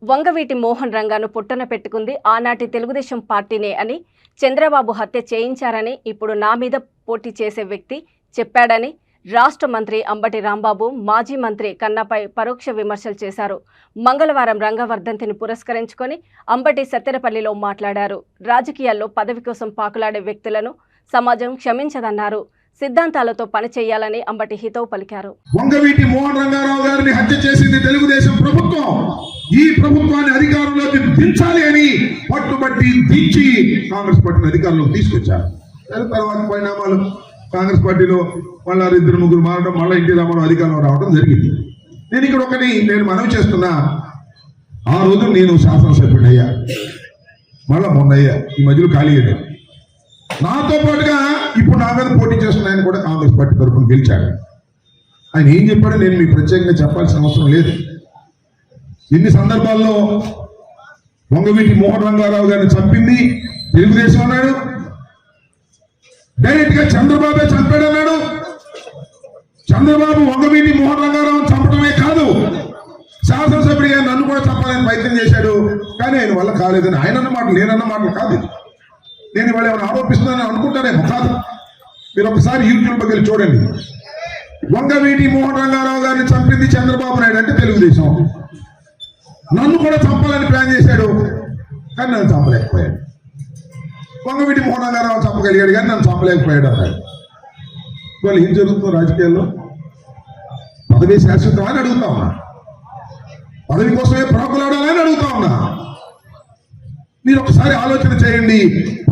వంగవీటి మోహన్ రంగాను పుట్టన పెట్టుకుంది ఆనాటి తెలుగుదేశం పార్టీనే అని, చంద్రబాబు హత్య చేయించారని ఇప్పుడు నా మీద పోటీ చేసే వ్యక్తి చెప్పాడని రాష్ట్ర మంత్రి అంబటి రాంబాబు మాజీ మంత్రి కన్నాపై పరోక్ష విమర్శలు చేశారు. మంగళవారం రంగవర్ధంతిని పురస్కరించుకొని అంబటి సత్తెనపల్లిలో మాట్లాడారు. రాజకీయాల్లో పదవి కోసం పాకులాడే వ్యక్తులను సమాజం క్షమించదన్నారు. సిద్ధాంతాలతో పనిచేయాలని అంబటి హితవు పలికారు. వంగవీటి మోహన్ రంగారావు గారిని హత్య చేసింది తెలుగుదేశం ప్రభుత్వం. ఈ ప్రభుత్వాన్ని అధికారంలోకి దించాలి అని పట్టుబట్టి దించి కాంగ్రెస్ పార్టీని అధికారంలోకి తీసుకొచ్చారు. తర్వాత పరిణామాలు కాంగ్రెస్ పార్టీలో మళ్ళా 2-3 మారడం, మళ్ళీ ఎన్టీ రామారావు అధికారంలో రావడం జరిగింది. నేను ఇక్కడ నేను మనవి చేస్తున్నా, ఆ రోజు నేను శాసనసభ్యుడు అయ్యా, మళ్ళా మొన్న అయ్యా, ఈ మధ్యలో ఖాళీ అయ్యాను. నాతో పాటుగా ఇప్పుడు నా మీద పోటీ చేస్తున్న ఆయన కూడా కాంగ్రెస్ పార్టీ తరఫున గెలిచాడు. ఆయన ఏం చెప్పాడో నేను మీకు ప్రత్యేకంగా చెప్పాల్సిన అవసరం లేదు. ఎన్ని సందర్భాల్లో వంగవీటి మోహన్ రంగారావు గారిని చంపింది తెలుగుదేశం అన్నాడు, డైరెక్ట్ గా చంద్రబాబే చంపాడు అన్నాడు. చంద్రబాబు వంగవీటి మోహన్ రంగారావు చంపడమే కాదు, శాసనసభ్యుడిగా నన్ను కూడా చంపాలని ప్రయత్నం చేశాడు. కానీ ఆయన వల్ల కాలేదని ఆయన అన్న మాటలు, నేనన్న మాటలు కాదు. నేను ఇవాళ ఏమైనా ఆరోపిస్తున్నానని అనుకుంటానేమో, కాదు. మీరు ఒకసారి యూట్యూబ్కి వెళ్ళి చూడండి. వంగవీటి మోహన్ రంగారావు గారిని చంపింది చంద్రబాబు నాయుడు అంటే తెలుగుదేశం. నన్ను కూడా చంపాలని ప్లాన్ చేశాడు, కానీ నన్ను చంపలేకపోయాడు. వంగవీటి మోహన్ రంగారావు చంపగలిగాడు కానీ నన్ను చంపలేకపోయాడు అన్నాడు. వాళ్ళు ఏం జరుగుతుందో రాజకీయాల్లో? పదవి శాశ్వతం అని అడుగుతా ఉన్నా, పదవి కోసమే ప్రాకులాడాలని అడుగుతా ఉన్నా. మీరు ఒకసారి ఆలోచన చేయండి.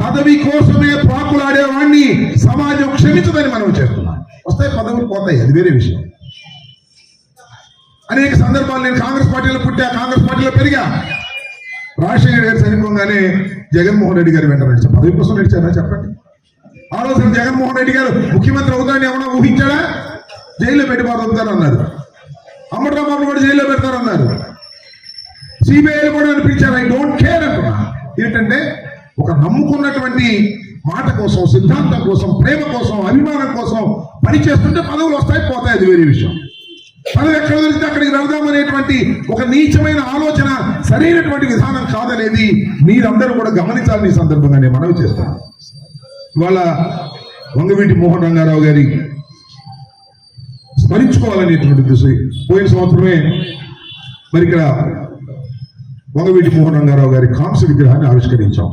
పదవి కోసమే ప్రాకులాడేవాడిని సమాజం క్షమించదని మనం చేస్తున్నాం. వస్తాయి పదవులు, పోతాయి, అది వేరే విషయం. అనేక సందర్భాలు నేను కాంగ్రెస్ పార్టీలో పుట్టా, కాంగ్రెస్ పార్టీలో పెరిగా. రాజశేఖర్ గారు చనిపోగానే జగన్మోహన్ రెడ్డి గారు వెంట నడిచారు. పదవి కోసం నడిచారా చెప్పండి? ఆ రోజున జగన్మోహన్ రెడ్డి గారు ముఖ్యమంత్రి అవుతాడని ఏమన్నా ఊహించాడా? జైల్లో పెట్టి బాధవుతారన్నారు. అంబటి రాంబాబు కూడా జైల్లో పెడతారన్నారు. సిబిఐలు కూడా అనిపించారు. ఐ డోంట్ కేర్ అంటున్నా. ఏంటంటే ఒక నమ్ముకున్నటువంటి మాట కోసం, సిద్ధాంతం కోసం, ప్రేమ కోసం, అభిమానం కోసం పనిచేస్తుంటే పదవులు వస్తాయి, పోతాయి, అది వేరే విషయం. పదవి ఎక్కడ దొరికితే అక్కడికి వెళ్దామనేటువంటి ఒక నీచమైన ఆలోచన సరైనటువంటి విధానం కాదనేది మీరందరూ కూడా గమనించాలని ఈ సందర్భంగా నేను మనవి చేస్తాను. ఇవాళ వంగవీటి మోహన్ రంగారావు గారి స్మరించుకోవాలనేటువంటి దిశ పోయిన సంవత్సరమే మరి ఇక్కడ వంగవీటి మోహన్ రంగారావు గారి కాంస్య విగ్రహాన్ని ఆవిష్కరించాం.